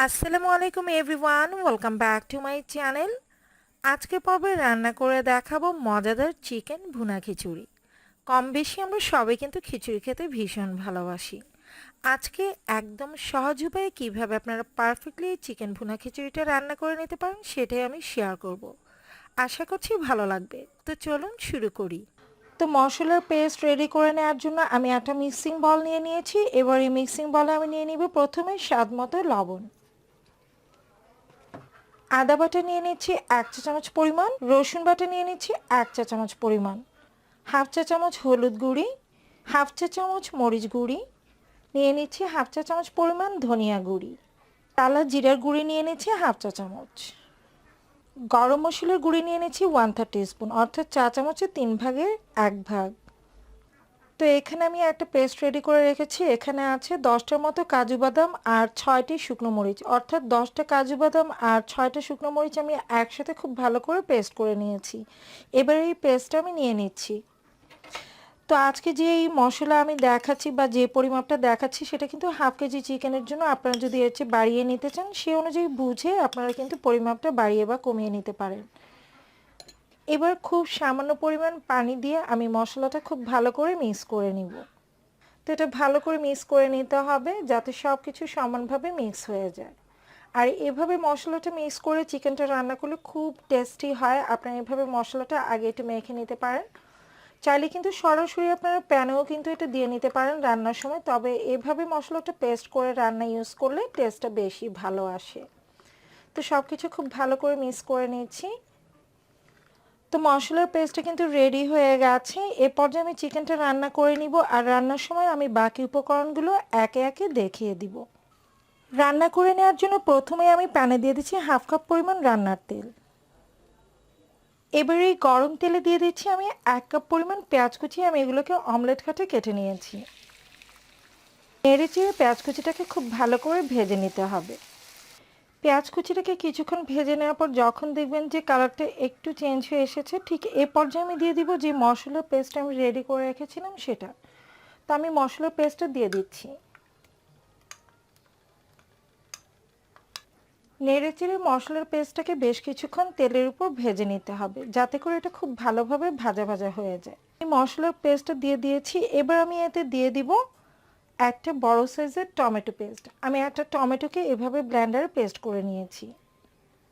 আসসালামু আলাইকুম everyone, welcome back to my channel. আজকে পর্বে রান্না করে দেখাবো মজাদার চিকেন ভুনা খিচুড়ি। কম বেশি আমরা সবাই কিন্তু খিচুড়ি খেতে ভীষণ ভালোবাসি। আজকে একদম সহজ উপায়ে কীভাবে আপনারা পারফেক্টলি চিকেন ভুনা খিচুড়িটা রান্না করে নিতে পারেন সেটাই আমি শেয়ার করব। আশা করছি ভালো লাগবে। তো চলুন শুরু করি। তো মশলার পেস্ট রেডি করে নেওয়ার জন্য আমি একটা মিক্সিং বল নিয়ে নিয়েছি। এবার এই মিক্সিং বলে আমি নিয়ে নিব প্রথমে স্বাদ মতো লবণ, আদা বাটা নিয়ে নিচ্ছি 1 চা চামচ পরিমাণ, রসুন বাটা নিয়ে নিচ্ছি 1 চা চামচ পরিমাণ, হাফ চা চামচ হলুদ গুঁড়ি, হাফ চা চামচ মরিচ গুঁড়ি নিয়ে নিচ্ছি, হাফ চা চামচ পরিমাণ ধনিয়া গুঁড়ি, টালা জিরার গুঁড়ি নিয়ে নিচ্ছি হাফ চা চামচ, গরম মশলার গুঁড়ি নিয়ে নিচ্ছি 1/3 টিস্পুন, অর্থাৎ চা চামচের 3/1 ভাগ। তো এখানে আমি একটা পেস্ট রেডি করে রেখেছি। এখানে আছে 10টার মতো কাজু বাদাম আর 6টি শুকনো মরিচ, অর্থাৎ 10টা কাজু বাদাম আর 6টা শুকনো মরিচ আমি একসাথে খুব ভালো করে পেস্ট করে নিয়েছি। এবার এই পেস্টটা আমি নিয়ে নিচ্ছি। তো আজকে যে এই মশলা আমি দেখাচ্ছি বা যে পরিমাপটা দেখাচ্ছি সেটা কিন্তু হাফ কেজি চিকেনের জন্য। আপনারা যদি এর চেয়ে বাড়িয়ে নিতে চান সেই অনুযায়ী বুঝে আপনারা কিন্তু পরিমাপটা বাড়িয়ে বা কমিয়ে নিতে পারেন। এবার খুব সামান্য পরিমাণ পানি দিয়ে আমি মশলাটা খুব ভালো করে মিক্স করে নিব। তো এটা ভালো করে মিক্স করে নিতে হবে যাতে সব কিছু সমানভাবে মিক্স হয়ে যায়। আর এভাবে মশলাটা মিক্স করে চিকেনটা রান্না করলে খুব টেস্টি হয়। আপনারা এভাবে মশলাটা আগে একটু মেখে নিতে পারেন। চাইলে কিন্তু সরাসরি আপনারা প্যানেও কিন্তু এটা দিয়ে নিতে পারেন রান্নার সময়, তবে এভাবে মশলাটা পেস্ট করে রান্না ইউজ করলে টেস্টটা বেশি ভালো আসে। তো সব কিছু খুব ভালো করে মিক্স করে নিচ্ছি। তো মশলার পেস্টটা কিন্তু রেডি হয়ে গেছে। এ পর্যায়ে আমি চিকেনটা রান্না করে নিব, আর রান্নার সময় আমি বাকি উপকরণগুলো একে একে দেখিয়ে দিব। রান্না করে নেওয়ার জন্য প্রথমে আমি প্যানে দিয়ে দিচ্ছি হাফ কাপ পরিমাণ রান্নার তেল। এবার এই গরম তেলে দিয়ে দিচ্ছি আমি 1 কাপ পরিমাণ পেঁয়াজ কুচি। আমি এগুলোকে অমলেট কাটে কেটে নিয়েছি। নেড়ে চেড়ে পেঁয়াজ কুচিটাকে খুব ভালো করে ভেজে নিতে হবে। পেঁয়াজ কুচিটাকে কিছুক্ষণ ভেজে নেওয়ার পর যখন দেখবেন যে কালারটা একটু চেঞ্জ হয়ে এসেছে, ঠিক এ পর্যায়ে আমি দিয়ে দিব যে মশলার পেস্ট আমি রেডি করে রেখেছিলাম সেটা। তো আমি মশলার পেস্টটা দিয়ে দিচ্ছি। নেড়ে চেড়ে মশলার পেস্টটাকে বেশ কিছুক্ষণ তেলের উপর ভেজে নিতে হবে যাতে করে এটা খুব ভালোভাবে ভাজা ভাজা হয়ে যায়। এই মশলার পেস্টটা দিয়ে দিয়েছি। এবার আমি এতে দিয়ে দিব একটা বড় সাইজের টমেটো পেস্ট। আমি একটা টমেটোকে এভাবে ব্লেন্ডারে পেস্ট করে নিয়েছি।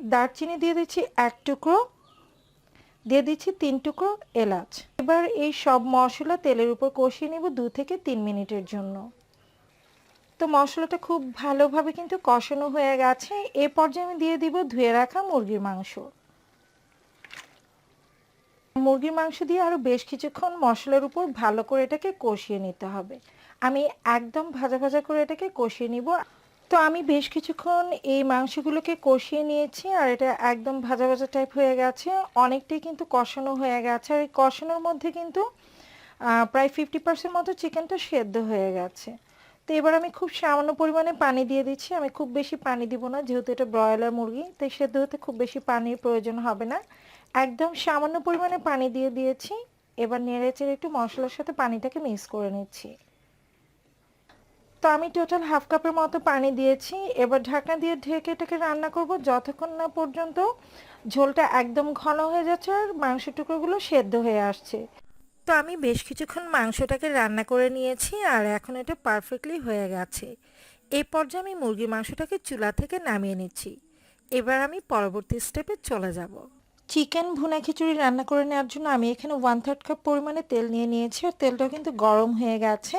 দারচিনি দিয়ে দিচ্ছি 1 টুকরো, দিয়ে দিচ্ছি 3 টুকরো এলাচ। এবার এই সব মশলা তেলের উপর কষিয়ে নেব 2 থেকে 3 মিনিটের জন্য। তো মশলাটা খুব ভালোভাবে কিন্তু কষানো হয়ে গেছে। এ পর্যায়ে আমি দিয়ে দিব ধুয়ে রাখা মুরগির মাংস। মুরগির মাংস দিয়ে আরও বেশ কিছুক্ষণ মশলার উপর ভালো করে এটাকে কষিয়ে নিতে হবে। আমি একদম ভাজা ভাজা করে এটাকে কষিয়ে নিব। তো আমি বেশ কিছুক্ষণ এই মাংসগুলোকে কষিয়ে নিয়েছি আর এটা একদম ভাজা ভাজা টাইপ হয়ে গেছে। অনেকটাই কিন্তু কষানো হয়ে গেছে। আর এই কষানোর মধ্যে কিন্তু প্রায় 50% মতো চিকেনটা সেদ্ধ হয়ে গেছে। তো এবার আমি খুব সামান্য পরিমাণে পানি দিয়ে দিচ্ছি। আমি খুব বেশি পানি দিব না, যেহেতু এটা ব্রয়লার মুরগি, তাই সেদ্ধ হতে খুব বেশি পানির প্রয়োজন হবে না। একদম সামান্য পরিমাণে পানি দিয়ে দিয়েছি। এবার নেড়ে চেড়ে একটু মশলার সাথে পানিটাকে মিক্স করে নিচ্ছি। তো আমি টোটাল হাফ কাপের মতো পানি দিয়েছি। এবার ঢাকনা দিয়ে ঢেকে এটাকে রান্না করব যতক্ষণ না পর্যন্ত ঝোলটা একদম ঘন হয়ে যাচ্ছে আর মাংসের টুকরোগুলো সেদ্ধ হয়ে আসছে। তো আমি বেশ কিছুক্ষণ মাংসটাকে রান্না করে নিয়েছি আর এখন এটা পারফেক্টলি হয়ে গেছে। এই পর্যায়ে আমি মুরগির মাংসটাকে চুলা থেকে নামিয়ে নিচ্ছি। এবার আমি পরবর্তী স্টেপে চলে যাব। চিকেন ভুনা খিচুড়ি রান্না করে নেওয়ার জন্য আমি এখানে 1/3 কাপ পরিমাণে তেল নিয়ে নিয়েছি আর তেলটা কিন্তু গরম হয়ে গেছে।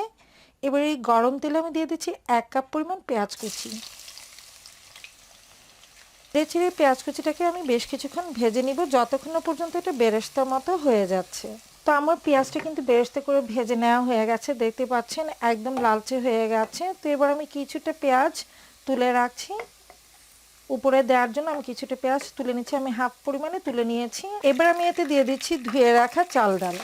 এবার এই গরম তেলে আমি দিয়ে দিচ্ছি 1 কাপ পরিমাণ পেঁয়াজ কুচি। নেড়ে পেঁয়াজ কুচিটাকে আমি বেশ কিছুক্ষণ ভেজে নিব যতক্ষণ না পর্যন্ত এটা বেরেস্তার মতো হয়ে যাচ্ছে। তো আমার পেঁয়াজটা কিন্তু বেরেস্তা করে ভেজে নেওয়া হয়ে গেছে, দেখতে পাচ্ছেন একদম লালচে হয়ে গেছে। তো এবার আমি কিছুটা পেঁয়াজ তুলে রাখছি। উপরে দেওয়ার জন্য আমি কিছুটা পেঁয়াজ তুলে নিচ্ছি। আমি হাফ পরিমাণে তুলে নিয়েছি। এবার আমি এতে দিয়ে দিচ্ছি ধুয়ে রাখা চাল ডাল।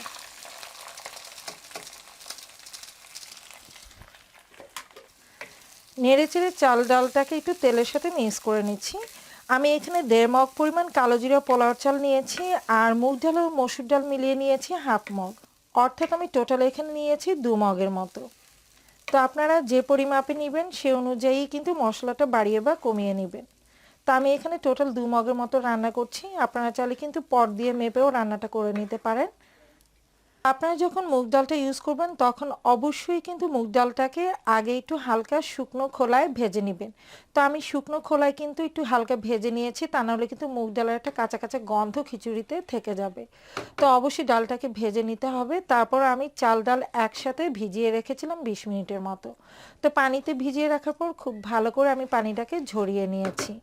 নেড়ে চেড়ে চাল ডালটাকে একটু তেলের সাথে মিক্স করে নিচ্ছি। আমি এখানে 1.5 মগ পরিমাণ কালো জিরা পোলাও চাল নিয়েছি আর মুগ ডাল ও মসুর ডাল মিলিয়ে নিয়েছি হাফ মগ, অর্থাৎ আমি টোটাল এখানে নিয়েছি 2 মগের মতো। তো আপনারা যে পরিমাপে নেবেন সে অনুযায়ী কিন্তু মশলাটা বাড়িয়ে বা কমিয়ে নেবেন। তো আমি এখানে টোটাল 2 মগের মতো রান্না করছি। আপনারা চাইলে কিন্তু পট দিয়ে মেপেও রান্নাটা করে নিতে পারেন। আপনারা যখন মুগ ডালটা ইউজ করবেন তখন অবশ্যই কিন্তু মুগ ডালটাকে আগে একটু হালকা শুকনো খোলায় ভেজে নেবেন। তো আমি শুকনো খোলায় কিন্তু একটু হালকা ভেজে নিয়েছি, তা নাহলে কিন্তু মুগ ডালের একটা কাঁচা কাঁচা গন্ধ খিচুড়িতে থেকে যাবে। তো অবশ্যই ডালটাকে ভেজে নিতে হবে। তারপর আমি চাল ডাল একসাথে ভিজিয়ে রেখেছিলাম 20 মিনিটের মতো। তো পানিতে ভিজিয়ে রাখার পর খুব ভালো করে আমি পানিটাকে ঝরিয়ে নিয়েছি।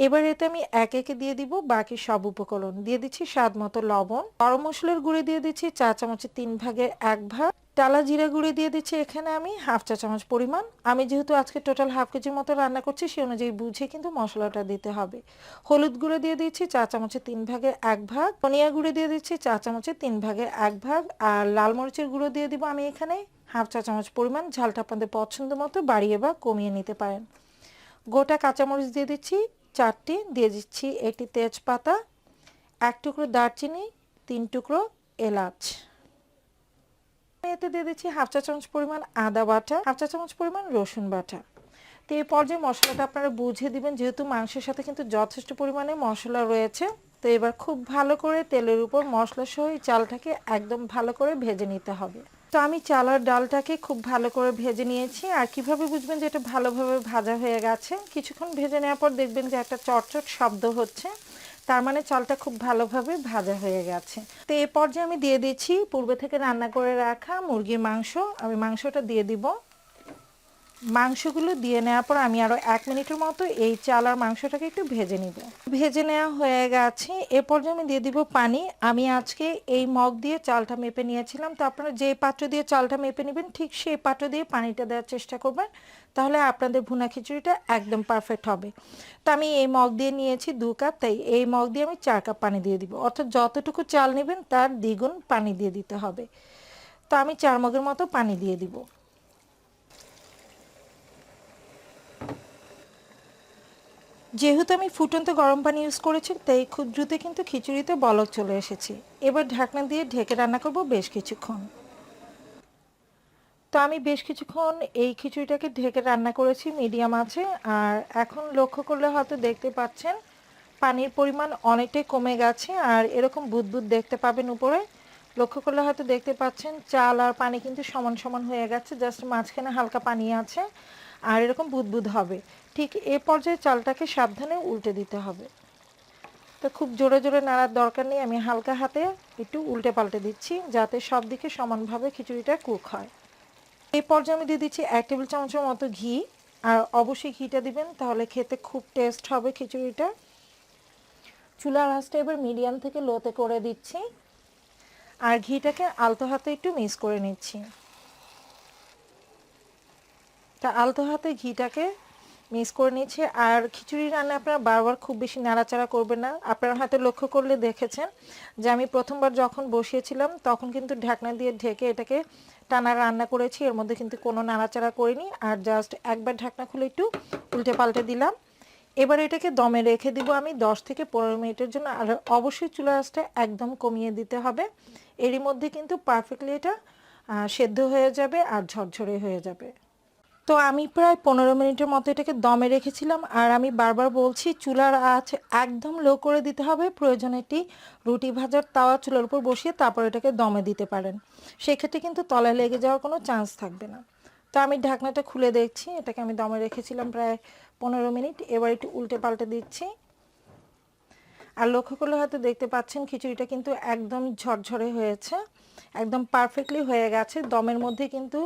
এবার এতে আমি এক একে দিয়ে দিব বাকি সব উপকরণ। দিয়ে দিচ্ছি স্বাদ মতো লবণ, গরম মশলার গুঁড়ি দিয়ে দিচ্ছি চা চামচের 3 ভাগের 1 ভাগ, টালা জিরা গুঁড়ি দিয়ে দিচ্ছি এখানে আমি হাফ চা চামচ পরিমাণ। আমি যেহেতু আজকে টোটাল হাফ কেজির মতো রান্না করছি সেই অনুযায়ী বুঝে কিন্তু মশলাটা দিতে হবে। হলুদ গুঁড়ো দিয়ে দিচ্ছি চা চামচের 3 ভাগের 1 ভাগ, ধনিয়া গুঁড়ো দিয়ে দিচ্ছি চা চামচের 3 ভাগের 1 ভাগ, আর লাল মরিচের গুঁড়ো দিয়ে দিব আমি এখানে হাফ চা চামচ পরিমাণ। ঝালটা আপনাদের পছন্দ মতো বাড়িয়ে বা কমিয়ে নিতে পারেন। গোটা কাঁচামরিচ দিয়ে দিচ্ছি 4টি, দিয়ে দিচ্ছি একটি তেজপাতা, 1 টুকরো দারচিনি, 3 টুকরো এলাচ। এতে দিয়ে দিচ্ছি হাফ চা চামচ পরিমাণ আদা বাটা, হাফ চা চামচ পরিমাণ রসুন বাটা। তো এই পর্যায়ে মশলাটা আপনারা বুঝে দিবেন, যেহেতু মাংসের সাথে কিন্তু যথেষ্ট পরিমাণে মশলা রয়েছে। তো এবার খুব ভালো করে তেলের উপর মশলা সহ এই চালটাকে একদম ভালো করে ভেজে নিতে হবে। তো আমি চাল আর ডালটাকে খুব ভালো করে ভেজে নিয়েছি। আর কিভাবে বুঝবেন যে এটা ভালোভাবে ভাজা হয়ে গেছে? কিছুক্ষণ ভেজে নেওয়ার পর দেখবেন যে একটা চটচট শব্দ হচ্ছে, তার মানে চালটা খুব ভালোভাবে ভাজা হয়ে গেছে। তো এই পর্যায়ে আমি দিয়ে দিচ্ছি পূর্বে থেকে রান্না করে রাখা মুরগির মাংস। আমি মাংসটা দিয়ে দিব। মাংসগুলো দিয়ে নেওয়ার পর আমি আরও 1 মিনিটের মতো এই চাল আর মাংসটাকে একটু ভেজে নিব। ভেজে নেওয়া হয়ে গেছে। এ পর্যায়ে আমি দিয়ে দিব পানি। আমি আজকে এই মগ দিয়ে চালটা মেপে নিয়েছিলাম। তো আপনারা যে পাত্র দিয়ে চালটা মেপে নেবেন ঠিক সেই পাত্র দিয়ে পানিটা দেওয়ার চেষ্টা করবেন, তাহলে আপনাদের ভুনা খিচুড়িটা একদম পারফেক্ট হবে। তো আমি এই মগ দিয়ে নিয়েছি 2 কাপ, তাই এই মগ দিয়ে আমি 4 কাপ পানি দিয়ে দিব। অর্থাৎ যতটুকু চাল নেবেন তার দ্বিগুণ পানি দিয়ে দিতে হবে। তো আমি 4 মগের মতো পানি দিয়ে দিব। যেহেতু আমি ফুটন্ত গরম পানি ইউজ করেছি তাই খুব দ্রুত কিন্তু খিচুড়িতে বলক চলে এসেছে। এবার ঢাকনা দিয়ে ঢেকে রান্না করব বেশ কিছুক্ষণ। তো আমি বেশ কিছুক্ষণ এই খিচুড়িটাকে ঢেকে রান্না করেছি মিডিয়াম আঁচে। আর এখন লক্ষ্য করলে হয়তো দেখতে পাচ্ছেন পানির পরিমাণ অনেকটাই কমে গেছে, আর এরকম বুদবুদ দেখতে পাবেন উপরে। লক্ষ্য করলে হয়তো দেখতে পাচ্ছেন চাল আর পানি কিন্তু সমান সমান হয়ে গেছে, জাস্ট মাঝখানে হালকা পানি আছে আর এরকম বুদবুদ হবে। ঠিক এ পর্যায়ে চালটাকে সাবধানে উল্টে দিতে হবে। তো খুব জোরে জোরে নাড়ার দরকার নেই, আমি হালকা হাতে একটু উল্টে পাল্টে দিচ্ছি যাতে সব দিকে সমানভাবে খিচুড়িটা কুক হয়। এই পর্যায়ে আমি দিয়ে দিচ্ছি 1 টেবিল চামচের মতো ঘি। আর অবশ্যই ঘিটা দিবেন, তাহলে খেতে খুব টেস্ট হবে খিচুড়িটা। চুলার আঁচটা এবার মিডিয়াম থেকে লোতে করে দিচ্ছি আর ঘিটাকে আলতো হাতে একটু মিক্স করে নিচ্ছি। তা আলতো হাতে ঘিটাকে মিক্স করে নিচ্ছি। আর খিচুড়ি রান্না আপনারা বারবার খুব বেশি নাড়াচাড়া করবেন না। আপনারা হয়তো লক্ষ্য করলে দেখেছেন যে আমি প্রথমবার যখন বসিয়েছিলাম তখন কিন্তু ঢাকনা দিয়ে ঢেকে এটাকে টানা রান্না করেছি, এর মধ্যে কিন্তু কোনো নাড়াচাড়া করিনি। আর জাস্ট একবার ঢাকনা খুলে একটু উল্টে পাল্টে দিলাম। এবার এটাকে দমে রেখে দিব আমি 10 থেকে 15 মিনিটের জন্য। আর অবশ্যই চুলার আঁচটা একদম কমিয়ে দিতে হবে। এরই মধ্যে কিন্তু পারফেক্টলি এটা সেদ্ধ হয়ে যাবে আর ঝরঝরে হয়ে যাবে। তো আমি প্রায় 15 মিনিটের মতো এটাকে দমে রেখেছিলাম। আর আমি বারবার বলছি চুলার আঁচ একদম লো করে দিতে হবে। প্রয়োজনে একটি রুটি ভাজার তাওয়া চুলার উপর বসিয়ে তারপর এটাকে দমে দিতে পারেন, সেক্ষেত্রে কিন্তু তলায় লেগে যাওয়ার কোনো চান্স থাকবে না। তো আমি ঢাকনাটা খুলে দেখছি, এটাকে আমি দমে রেখেছিলাম প্রায় 15 মিনিট। এবার একটু উল্টে পাল্টে দিচ্ছি। আর লক্ষ্য করলে হয়তো দেখতে পাচ্ছেন খিচুড়িটা কিন্তু একদম ঝরঝরে হয়েছে, একদম পারফেক্টলি হয়ে গেছে। দমের মধ্যে কিন্তু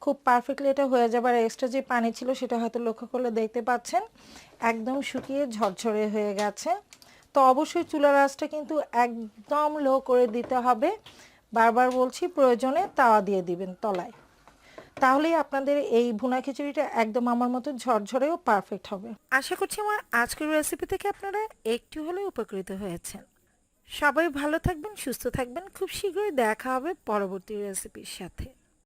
খুব পারফেক্টলি এটা হয়ে যাবে। আর এক্সট্রা যে পানি ছিল সেটা হয়তো লক্ষ্য করলে দেখতে পাচ্ছেন একদম শুকিয়ে ঝরঝরে হয়ে গেছে। তো অবশ্যই চুলার আঁচটা কিন্তু একদম লো করে দিতে হবে। বারবার বলছি প্রয়োজনে তাওয়া দিয়ে দিবেন তলায়, তাহলেই আপনাদের এই ভুনা খিচুড়িটা একদম আমার মতো ঝরঝরেও পারফেক্ট হবে। আশা করছি আমার আজকের রেসিপি থেকে আপনারা একটু হলেও উপকৃত হয়েছেন। সবাই ভালো থাকবেন, সুস্থ থাকবেন। খুব শীঘ্রই দেখা হবে পরবর্তী রেসিপির সাথে।